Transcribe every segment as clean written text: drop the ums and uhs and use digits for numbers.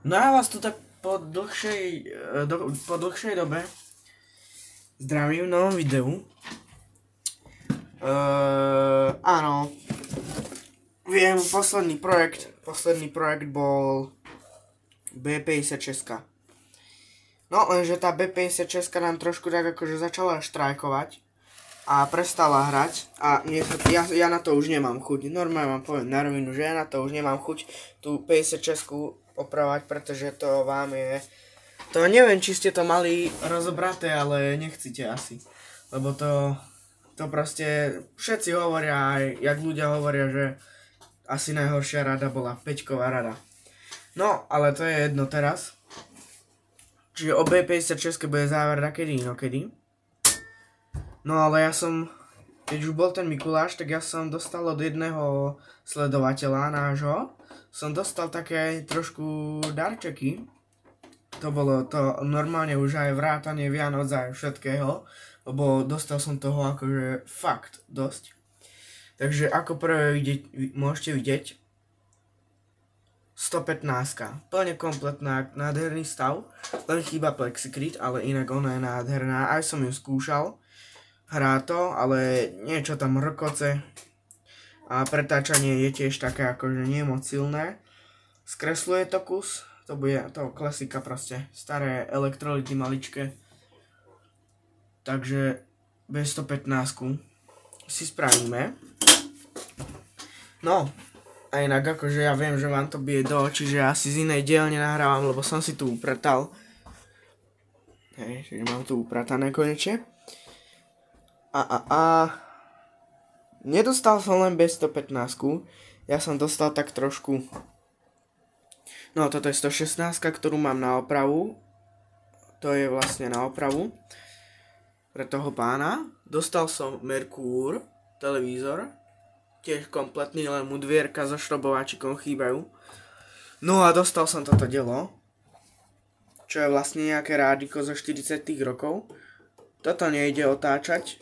No ja vás tu tak po dlhšej dobe zdravím v novom videu. Áno, viem, posledný projekt bol B56. No lenže tá B56 nám trošku tak akože začala štrajkovať a prestala hrať a ja na to už nemám chuť. Normálne vám poviem na rovinu, že ja na to už nemám chuť tú 56 opravovať, pretože to vám je... To neviem, či ste to mali rozobraté, ale nechcete asi. Lebo to proste všetci hovoria, aj jak ľudia hovoria, že asi najhoršia rada bola 5-ková rada. No, ale to je jedno teraz. Čiže o B56 bude záver nakedy inokedy. No ale ja som, keď už bol ten Mikuláš, tak ja som dostal od jedného sledovateľa nášho, som dostal také trošku darčeky. To bolo to normálne už aj vrátanie Vianoc aj všetkého, lebo dostal som toho akože fakt dosť. Takže ako prvé môžete vidieť 115, plne kompletná, nádherný stav, len chýba plexikryt, ale inak ona je nádherná, aj som ju skúšal, hrá to, ale niečo tam rkoce a pretáčanie je tiež také akože nie moc silné, skresluje to kus, to bude to klasika proste, staré elektrolity maličké, takže B115 si spravíme. No, a inak akože ja viem, že vám to bije do očí, že asi z inej dielne nahrávam, lebo som si tu upratal. Hej, že mám tu upratané konečne. Nedostal som len B115, ja som dostal tak trošku... No, toto je 116, ktorú mám na opravu. To je vlastne na opravu pre toho pána. Dostal som Merkur, televízor. Tiež kompletný, len mu dvierka so šrobováčikom chýbajú. No a dostal som toto dielo, čo je vlastne nejaké rádiko zo 40 rokov. Toto nejde otáčať.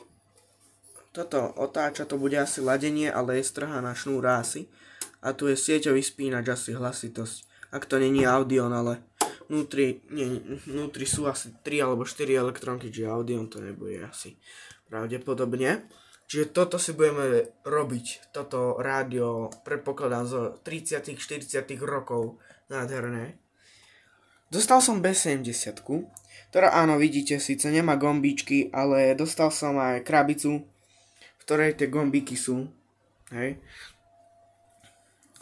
Toto otáča, to bude asi ladenie, ale je strhaná šnúra asi. A tu je sieťový spínač, asi hlasitosť. Ak to není Audion, ale vnútri sú asi 3 alebo 4 elektronky, čiže Audion to nebude asi pravdepodobne. Čiže toto si budeme robiť, toto rádio, predpokladám zo 30 40 rokov, nádherné. Dostal som B70, ktorá áno, vidíte, síce nemá gombíčky, ale dostal som aj krabicu, v ktorej tie gombíky sú, hej.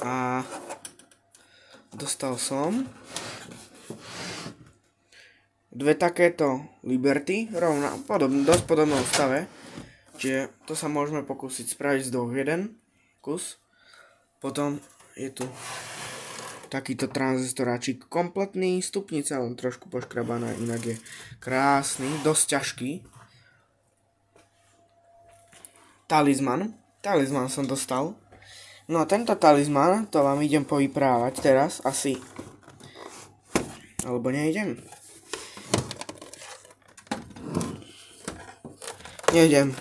A dostal som dve takéto Liberty, dosť podobnom stave. Čiže to sa môžeme pokúsiť spraviť z dvoch jeden kus. Potom je tu takýto tranzistoráčik kompletný, stupnica len trošku poškrabaná, inak je krásny, dosť ťažký. Talizman som dostal. No a tento talizman, to vám idem povyprávať teraz, asi. Alebo neidem. Nejdem.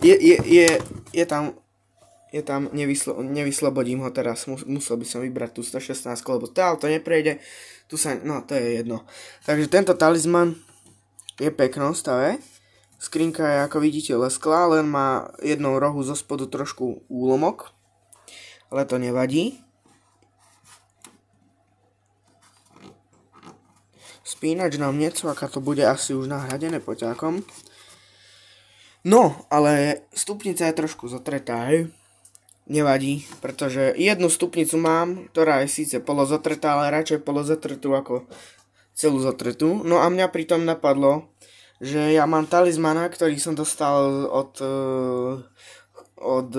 Je tam, nevyslobodím ho teraz, musel by som vybrať tú 116, lebo to neprejde, tu sa, no to je jedno. Takže tento talizman je peknom stave, skrinka je ako vidíte lesklá, len má jednou rohu zo spodu trošku úlomok, ale to nevadí. Spínač nám necvaká, to bude asi už nahradené poťákom. No, ale stupnica je trošku zotretá, hej. Nevadí, pretože jednu stupnicu mám, ktorá je síce polozotretá, ale radšej polozotretú ako celú zotretú. No a mňa pritom napadlo, že ja mám talizmana, ktorý som dostal od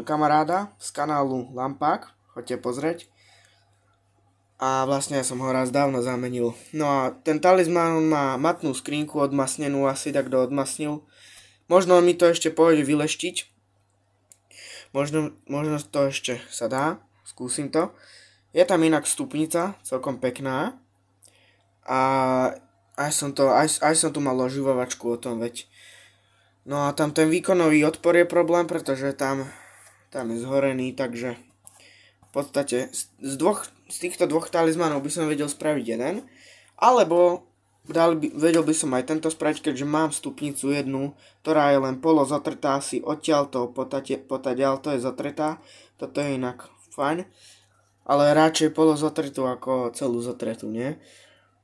kamaráda z kanálu Lampák, choďte pozrieť. A vlastne ja som ho raz dávno zamenil. No a ten talizman má matnú skrinku odmasnenú, asi tak kto odmasnil. Možno mi to ešte pôjde vyleštiť. Možno to ešte sa dá. Skúsim to. Je tam inak stupnica, celkom pekná. A aj som tu mal oživovačku o tom, veď. No a tam ten výkonový odpor je problém, pretože tam je zhorený, takže v podstate z z týchto dvoch talizmanov by som vedel spraviť jeden, alebo vedel by som aj tento spraviť, keďže mám stupnicu jednu, ktorá je len polo zotrtá, si odtiaľto potadiaľ to je zotretá, toto je inak fajn, ale radšej polo zotretú ako celú zotretú, nie?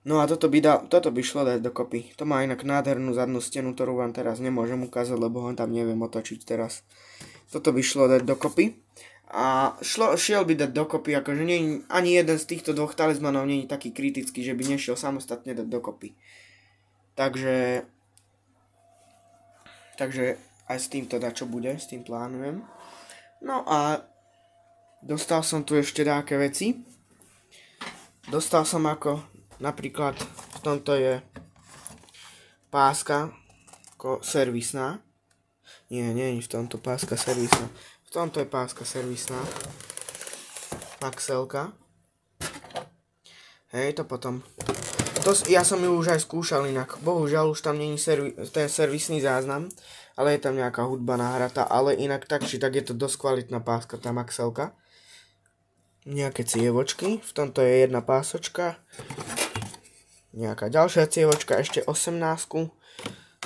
No a toto by šlo dať dokopy. To má inak nádhernú zadnú stenu, ktorú vám teraz nemôžem ukázať, lebo ho tam neviem otočiť teraz. Toto by šlo dať dokopy. A šiel by dať dokopy, akože ani jeden z týchto dvoch talizmanov nie je taký kritický, že by nešiel samostatne dať dokopy. Takže aj s týmto čo bude, s tým plánujem. No a dostal som tu ešte také veci. Dostal som ako napríklad v tomto je páska servisná. Nie v tomto páska servisná. V tomto je páska servisná. Maxelka. Hej, to potom. Ja som ju už aj skúšal inak. Bohužiaľ už tam nie je ten servisný záznam, ale je tam nejaká hudba nahratá, ale inak tak či tak je to dosť kvalitná páska, tá Maxelka. Nejaké cievočky. V tomto je jedna pásočka. Nejaká ďalšia cievočka, ešte 18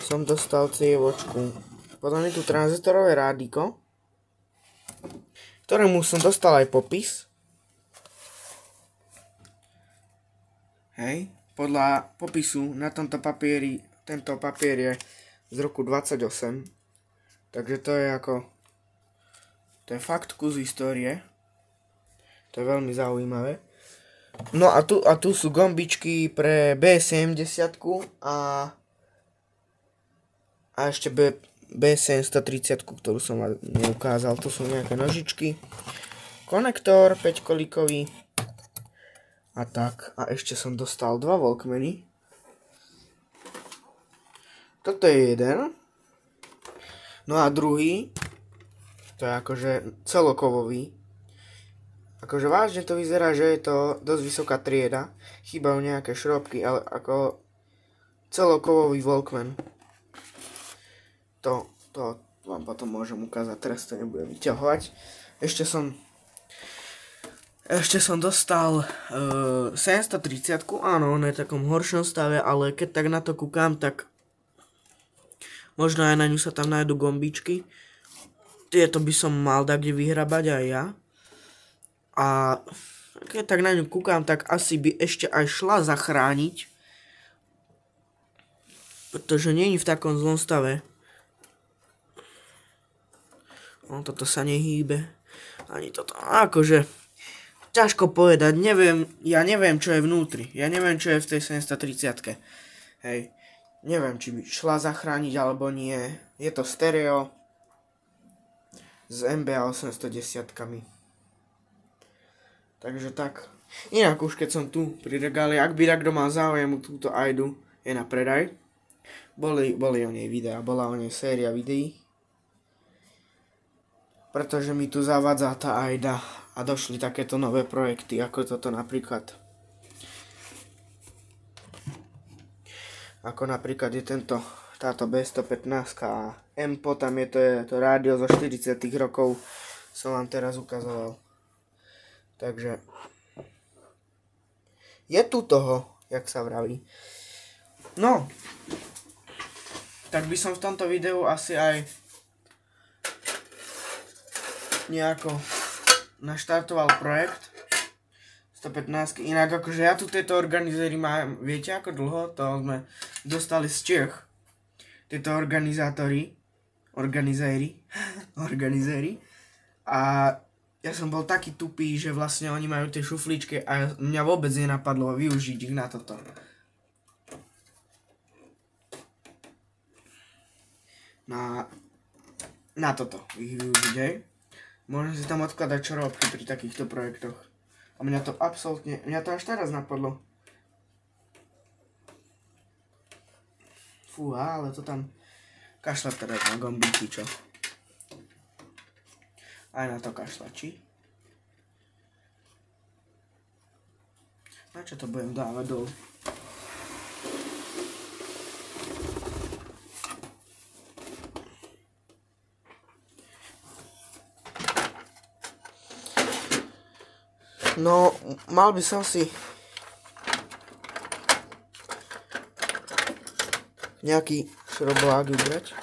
som dostal cievočku. Potom je tu tranzistorové rádiko, ktorému som dostal aj popis. Hej, podľa popisu na tomto papieri, tento papier je z roku 28, takže to je fakt kus histórie. To je veľmi zaujímavé. No a tu sú gombičky pre B70 a ešte B730, ktorú som vám neukázal. Tu sú nejaké nožičky. Konektor 5-kolíkový. A tak. A ešte som dostal 2 Walkmany. Toto je jeden. No a druhý. To je akože celokovový. Akože vážne to vyzerá, že je to dosť vysoká trieda. Chýbajú nejaké šrobky, ale ako celokovový Walkman. To vám potom môžem ukázať, teraz to nebudem vyťahovať. Ešte som dostal 730, áno, on je v takom horšom stave, ale keď tak na to kúkam, tak možno aj na ňu sa tam nájdu gombičky. Tieto by som mal dať kde vyhrabať aj ja. A keď tak na ňu kúkam, tak asi by ešte aj šla zachrániť. Pretože nie je v takom zlom stave. Toto sa nehýbe. Ani toto. Akože ťažko povedať. Ja neviem, čo je vnútri. Ja neviem, čo je v tej 730. Hej. Neviem, či by šla zachrániť alebo nie. Je to stereo s MBA 810. Takže tak. Inak už keď som tu pri regáli, ak by niekto mal záujem o túto Aidu, je na predaj. Boli o nej videa, bola o nej séria videí. Pretože mi tu zavadzá tá Aida a došli takéto nové projekty, ako toto napríklad. Ako napríklad je táto B115 a MPO, tam je to rádio zo 40 rokov, som vám teraz ukazoval. Takže je tu toho, jak sa vraví. No, tak by som v tomto videu asi aj nejako naštartoval projekt 115. Inak akože ja tu tieto organizéry mám, viete ako dlho? To sme dostali z Čech. Tieto organizéry. A ja som bol taký tupý, že vlastne oni majú tie šufličky a mňa vôbec nenapadlo využiť ich na toto. Na toto ich využiť, hej. Môžem si tam odkladať čarovky pri takýchto projektoch. A mňa to až teraz napadlo. Fúha, ale to tam kašľať teraz na gombíky, čo? Aj na to kašľači. Na čo to budem dávať dolu? No, mal by som si nejaký šroboák vybrať.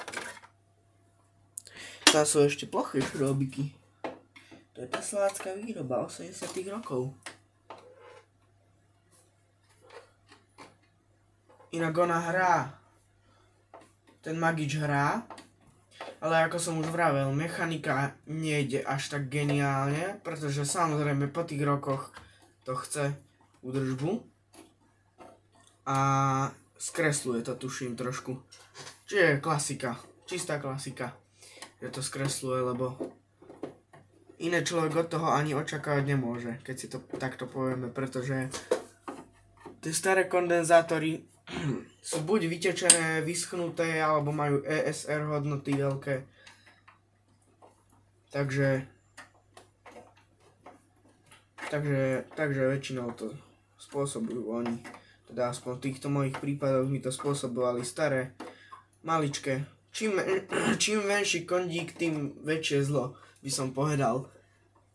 Tá sú ešte ploché šrobiky. To je teslácká výroba 80 rokov. Inak ona hrá. Ten Magič hrá. Ale ako som už vravel, mechanika nejde až tak geniálne, pretože samozrejme po tých rokoch to chce údržbu. A skresluje to, tuším, trošku. Čiže klasika, čistá klasika, že to skresluje, lebo iné človek od toho ani očakávať nemôže, keď si to takto povieme, pretože tie staré kondenzátory sú buď vytečené, vyschnuté, alebo majú ESR hodnoty veľké. Takže väčšinou to spôsobujú oni. Teda aspoň v týchto mojich prípadoch mi to spôsobovali staré, maličké. Čím menší kondík, tým väčšie zlo, by som povedal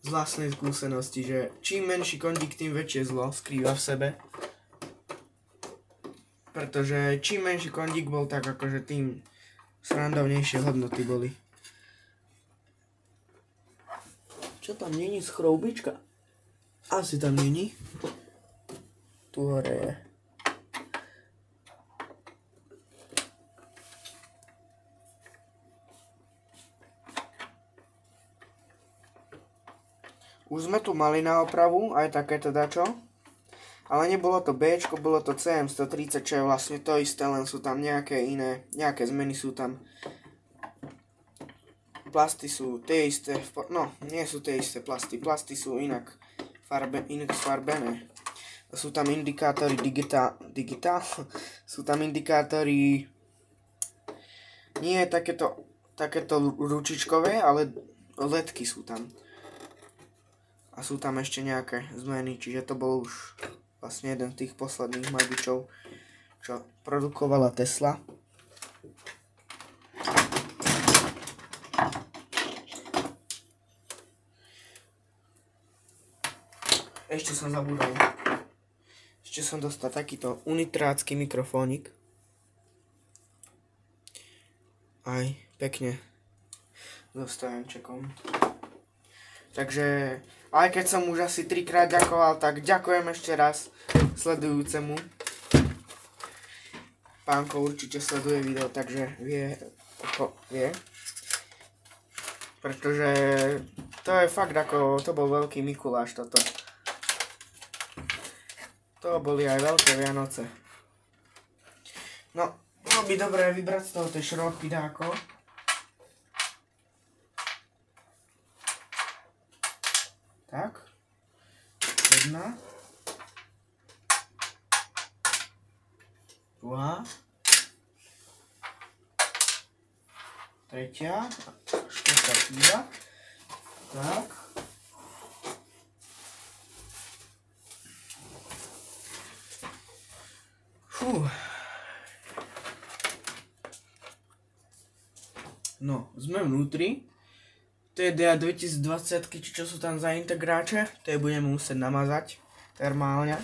z vlastnej skúsenosti, že čím menší kondík, tým väčšie zlo skrýva v sebe. Pretože čím menší kondík bol, tak akože tým srandovnejšie hodnoty boli. Čo tam není z chroubička? Asi tam není. Tu hore je. Už sme tu mali na opravu aj takéto dačo. Ale nebolo to Bčko, bolo to CM130, čo je vlastne to isté, len sú tam nejaké iné, nejaké zmeny sú tam. Plasty sú tie isté, no, nie sú tie isté plasty sú inak sfarbené. Sú tam indikátory digitál, sú tam indikátory, nie takéto ručičkové, ale ledky sú tam. A sú tam ešte nejaké zmeny, čiže to bol už vlastne jeden z tých posledných Magičov, čo produkovala Tesla. Ešte som zabudol. Ešte som dostal takýto unitrácky mikrofónik. Aj pekne so stojančekom. Takže aj keď som už asi 3-krát ďakoval, tak ďakujem ešte raz sledujúcemu. Pánko určite sleduje video, takže vie, ako vie. Pretože to je fakt ako, to bol veľký Mikuláš toto. To boli aj veľké Vianoce. No, bolo by dobré vybrať z toho tie šrobky dáko. Tak, jedna, druhá, tretia, štvrtá chvíľa, tak. Fú. No, sme vnútri. To je DA 2020, čo sú tam za integráče, to je budeme musieť namazať termálne.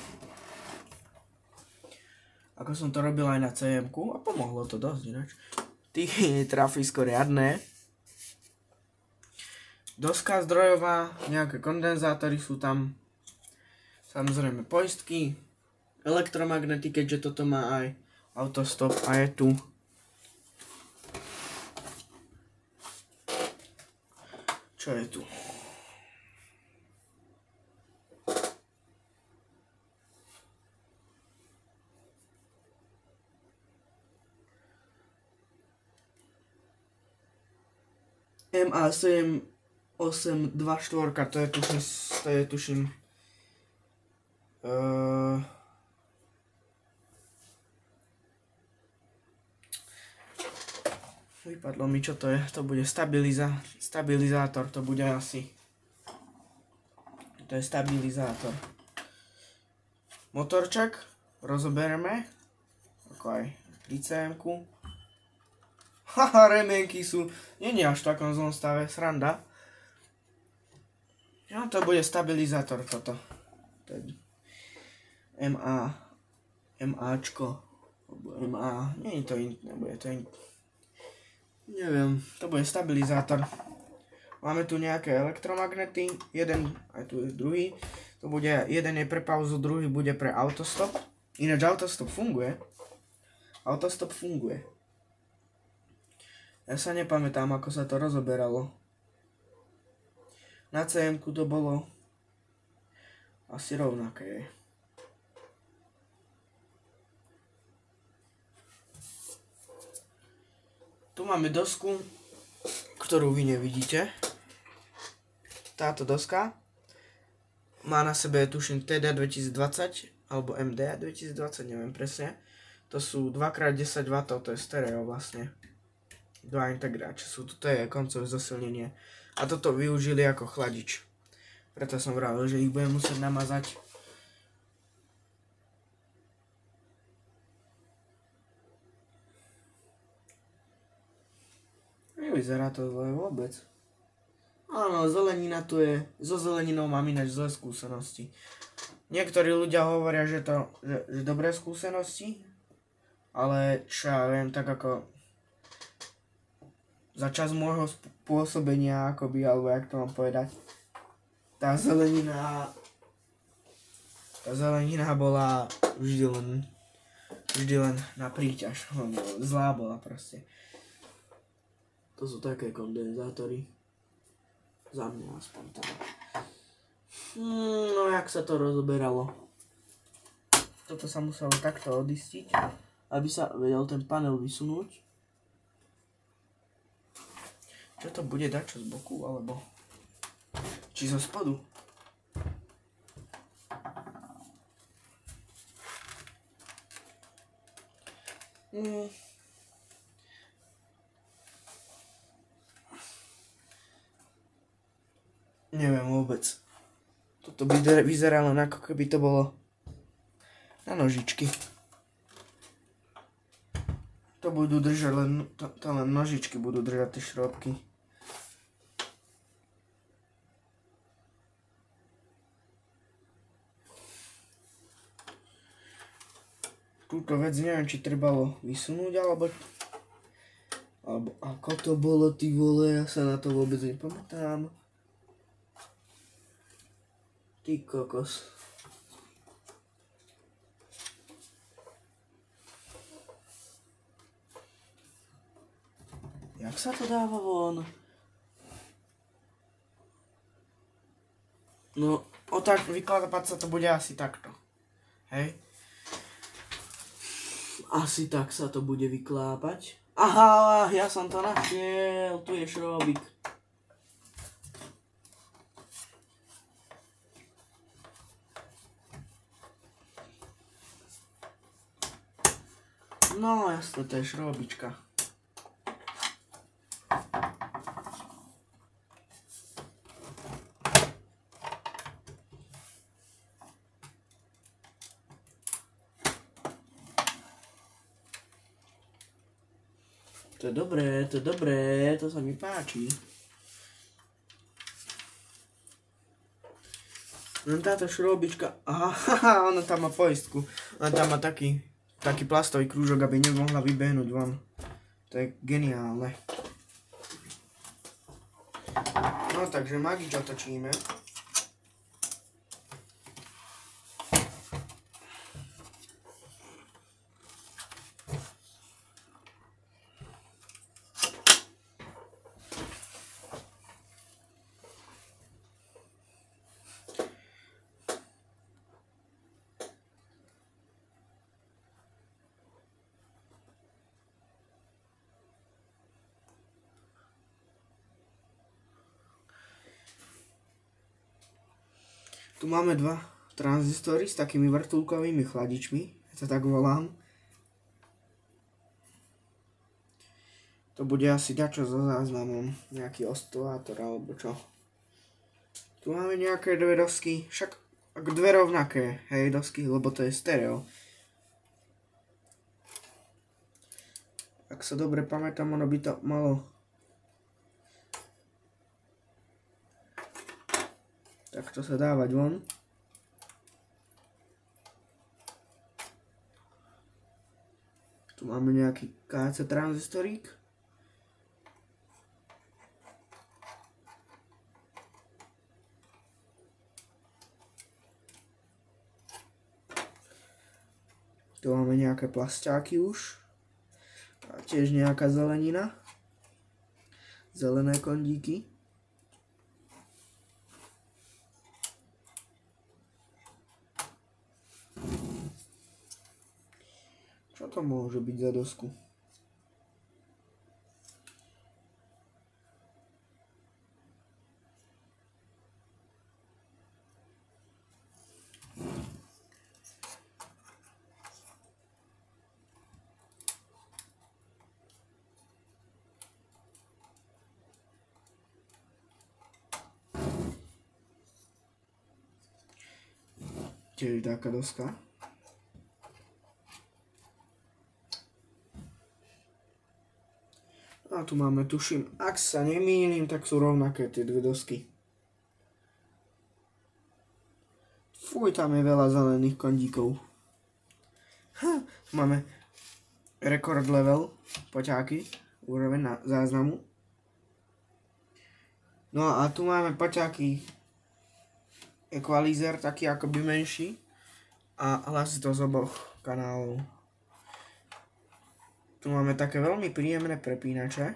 Ako som to robil aj na CM-ku a pomohlo to dosť ináč. Trafisko riadne. Doska zdrojová, nejaké kondenzátory sú tam. Samozrejme poistky, elektromagnety, keďže toto má aj autostop a je tu. Čo je tu? MA782 to je tuším vypadlo mi, čo to je. To bude stabilizátor, to bude asi. To je stabilizátor. Motorček rozoberieme, ako aj pri CM-ku. Haha, remienky sú, nie až v takom zlom stave, sranda. No to bude stabilizátor toto. To je MAčko, alebo MA, nie je to nebude to neviem, to bude stabilizátor. Máme tu nejaké elektromagnety, jeden, aj tu je druhý, to bude, jeden je pre pauzu, druhý bude pre autostop. Ináč autostop funguje. Ja sa nepamätám, ako sa to rozoberalo. Na CM-ku to bolo asi rovnaké. Tu máme dosku, ktorú vy nevidíte. Táto doska má na sebe, tuším, TD 2020 alebo MD 2020, neviem presne. To sú 2x10 W, to je stereo vlastne. Dva integráče sú, toto je koncové zosilnenie. A toto využili ako chladič. Preto som vravil, že ich budem musieť namazať. Nevyzerá to zle vôbec. Áno, zelenina tu je. So zeleninou mám ináč zlé skúsenosti. Niektorí ľudia hovoria, že dobré skúsenosti. Ale čo ja viem, tak ako za čas môjho pôsobenia, akoby, alebo jak to mám povedať, tá zelenina bola vždy len na príťaž. Zlá bola proste. To sú také kondenzátory. Za mňa aspoň teda. No jak sa to rozoberalo. Toto sa muselo takto odistiť, aby sa vedel ten panel vysunúť. Čo to bude dať, čo z boku, alebo či zo spodu? Neviem vôbec. Toto vyzerá len ako keby to bolo na nožičky. To budú držať len, to len nožičky budú držať tie šrobky. Túto vec neviem, či trebalo vysunúť, alebo ako to bolo, ty vole, ja sa na to vôbec nepamätám. Ty kokos. Jak sa to dáva von? No, vykladať sa to bude asi takto. Hej? Asi tak sa to bude vyklápať. Aha, ja som to našiel, tu je šrobík. No jasne, to je šrobička. To je dobré, to sa mi páči. Len táto šrobička, aha, ona tam má poistku. Ona tam má taký plastový krúžok, aby nemohla vybehnúť von. To je geniálne. No takže magič otočíme. Tu máme dva tranzistory s takými vrtuľkovými chladičmi, ja to tak volám. To bude asi dačo so záznamom, nejaký oscilátor alebo čo. Tu máme nejaké dve dosky, však dve rovnaké, hej, dosky, lebo to je stereo. Ak sa dobre pamätám, ono by to malo takto sa dávať von. Tu máme nejaký KC tranzistorík. Tu máme nejaké plasťáky už. A tiež nejaká zelenina. Zelené kondíky. Čo to môže byť za dosku? Tiež taká doska. A tu máme, tuším, ak sa nemýlim, tak sú rovnaké tie dve dosky. Fuj, tam je veľa zelených kondíkov. Máme record level, poťáky, úroveň na záznamu. No a tu máme poťáky equalizer, taký akoby menší. A hlasitosť z oboch kanálov. Tu máme také veľmi príjemné prepínače.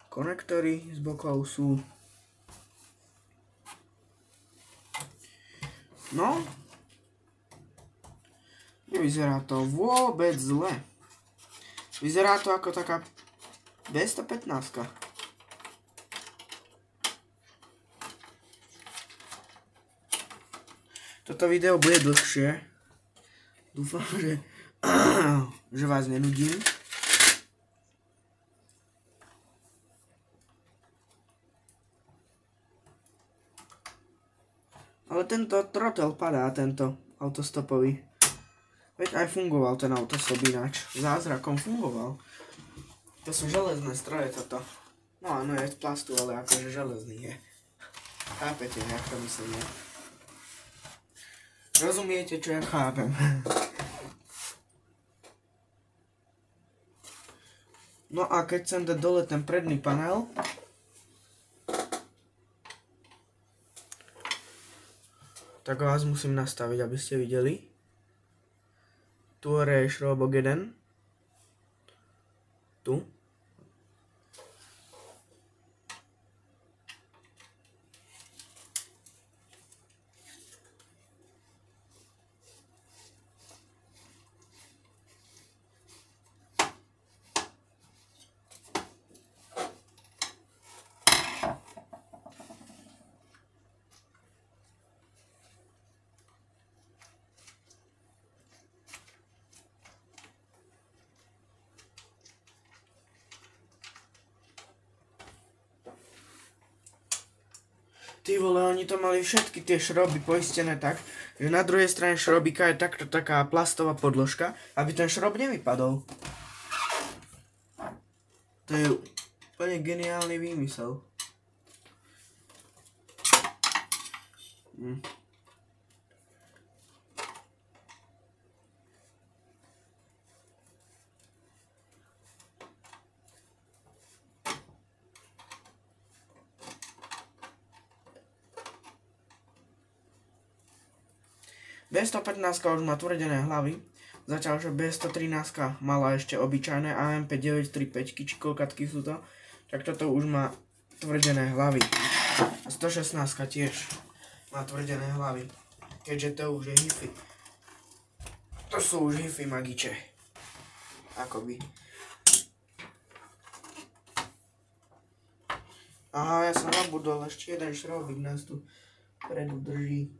Konektory z bokov sú... No. Nevyzerá to vôbec zle. Vyzerá to ako taká B115. Toto video bude dlhšie. Dúfam, že vás nenudím. Ale tento trotel padá, tento autostopový. Veď aj fungoval ten autostop ináč. Zázrakom fungoval. To sú železné stroje toto. No áno, je z plastu, ale akože železný je. Chápete, jak to myslím, ne? Rozumiete, čo ja chápem. No a keď chcem dať dole ten predný panel, tak vás musím nastaviť, aby ste videli. Tu hore je šrobok jeden. Tu. Ty vole, oni to mali všetky tie šroby poistené tak, že na druhej strane šrobíka je takto taká plastová podložka, aby ten šrob nevypadol. To je úplne geniálny výmysel. B115 už má tvrdené hlavy, zatiaľ že B113 mala ešte obyčajné AMP 935, či koľkatky sú to, tak toto už má tvrdené hlavy. 116 tiež má tvrdené hlavy, keďže to už je hi-fi. To sú už hi-fi magiče. Akoby. Aha, ja som zabudol, ešte jeden šrobík nás tu predu drží.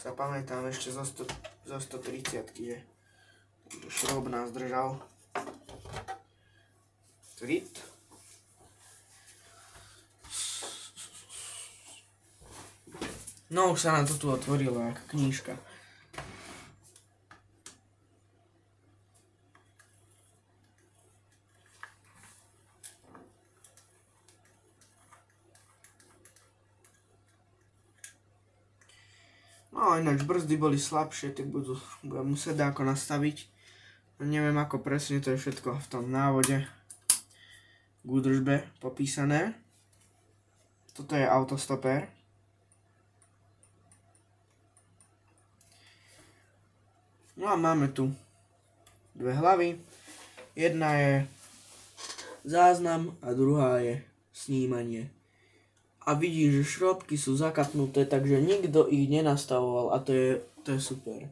Sa pamätám ešte zo 130, že šrob nás držal. Trit. No už sa nám to tu otvorilo, ako knížka. No No ináč brzdy boli slabšie, tak budem musieť dáko nastaviť. Neviem ako presne, to je všetko v tom návode k údržbe popísané. Toto je autostoper. No a máme tu dve hlavy. Jedna je záznam a druhá je snímanie. A vidíš, že šrobky sú zakapnuté, takže nikto ich nenastavoval a to je super.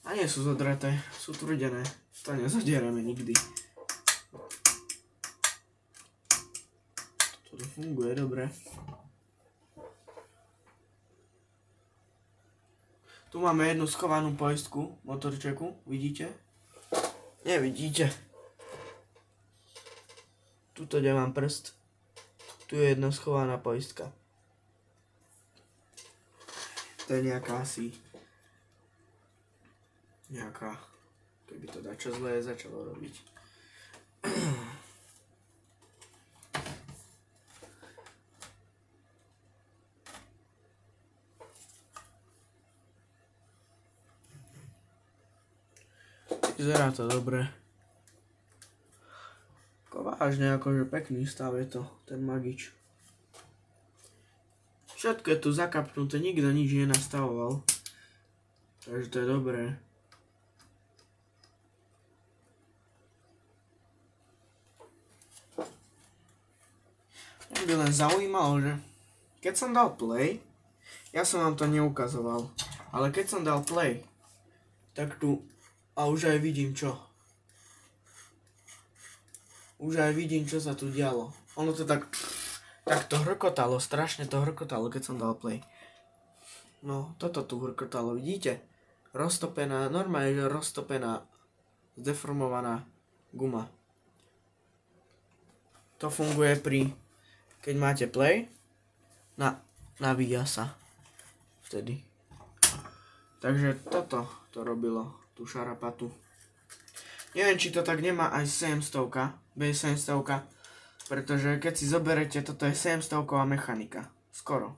A nie sú zodreté, sú tvrdené. To nezodiereme nikdy. Toto funguje dobre. Tu máme jednu schovanú poistku, motorčeku, vidíte? Nevidíte. Tuto, kde mám prst. Tu je jedna schovaná poistka. To je nejaká asi... Keby to dačo zlé začalo robiť. Vyzerá to dobre. Vážne, akože pekný stav je to, ten Magič. Všetko je tu zakapnuté, nikto nič nenastavoval. Takže to je dobré. Mňa by len zaujímalo, že keď som dal play, ja som vám to neukazoval, ale keď som dal play, tak tu, a už aj vidím čo. Už aj vidím, čo sa tu dialo. Ono to tak to hrkotalo, strašne to hrkotalo, keď som dal play. No, toto tu hrkotalo, vidíte? Roztopená, normálne, že roztopená, zdeformovaná guma. To funguje keď máte play, navíja sa. Vtedy. Takže toto to robilo, tú šarapatu. Neviem, či to tak nemá aj 700, B700, pretože keď si zoberete, toto je 700 mechanika, skoro.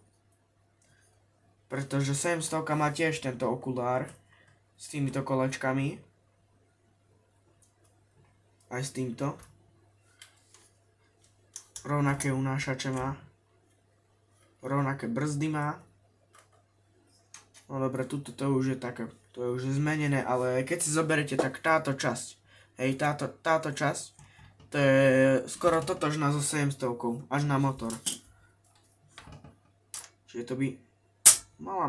Pretože 700 má tiež tento okulár s týmito kolečkami. Aj s týmto. Rovnaké unášače má. Rovnaké brzdy má. No dobre, tuto to už je také, to je už zmenené, ale keď si zoberete, tak táto časť. Hej, táto časť, to je skoro totožná so 700, až na motor. Čiže to by mala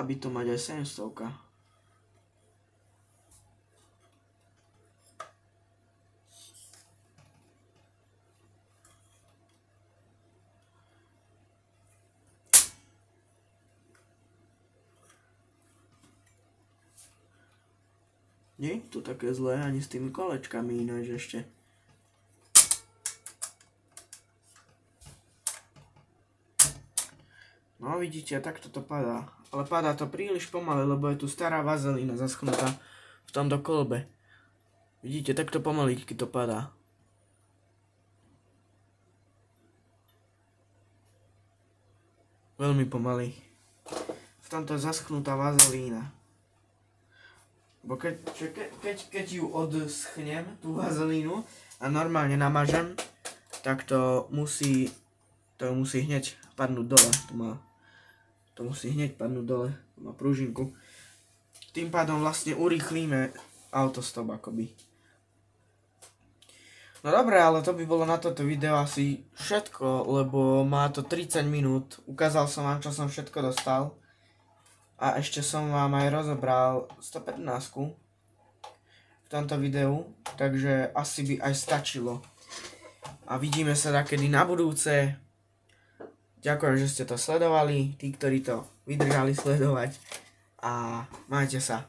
by to mať aj 700. Nie je to také zlé ani s tými kolečkami ináč ešte. No vidíte, takto to padá. Ale padá to príliš pomaly, lebo je tu stará vazelína zaschnutá v tomto kolbe. Vidíte, takto pomaličky to padá. Veľmi pomaly. V tomto je zaschnutá vazelína. Bo keď ju odschnem, tú vazelínu, a normálne namažem, tak to musí hneď padnúť dole. To musí hneď padnúť dole. To má pružinku. Tým pádom vlastne urýchlíme autostop akoby. No dobré, ale to by bolo na toto video asi všetko, lebo má to 30 minút. Ukázal som vám, čo som všetko dostal. A ešte som vám aj rozobral 115 v tomto videu, takže asi by aj stačilo. A vidíme sa takedy na budúce. Ďakujem, že ste to sledovali, tí, ktorí to vydržali sledovať. A majte sa.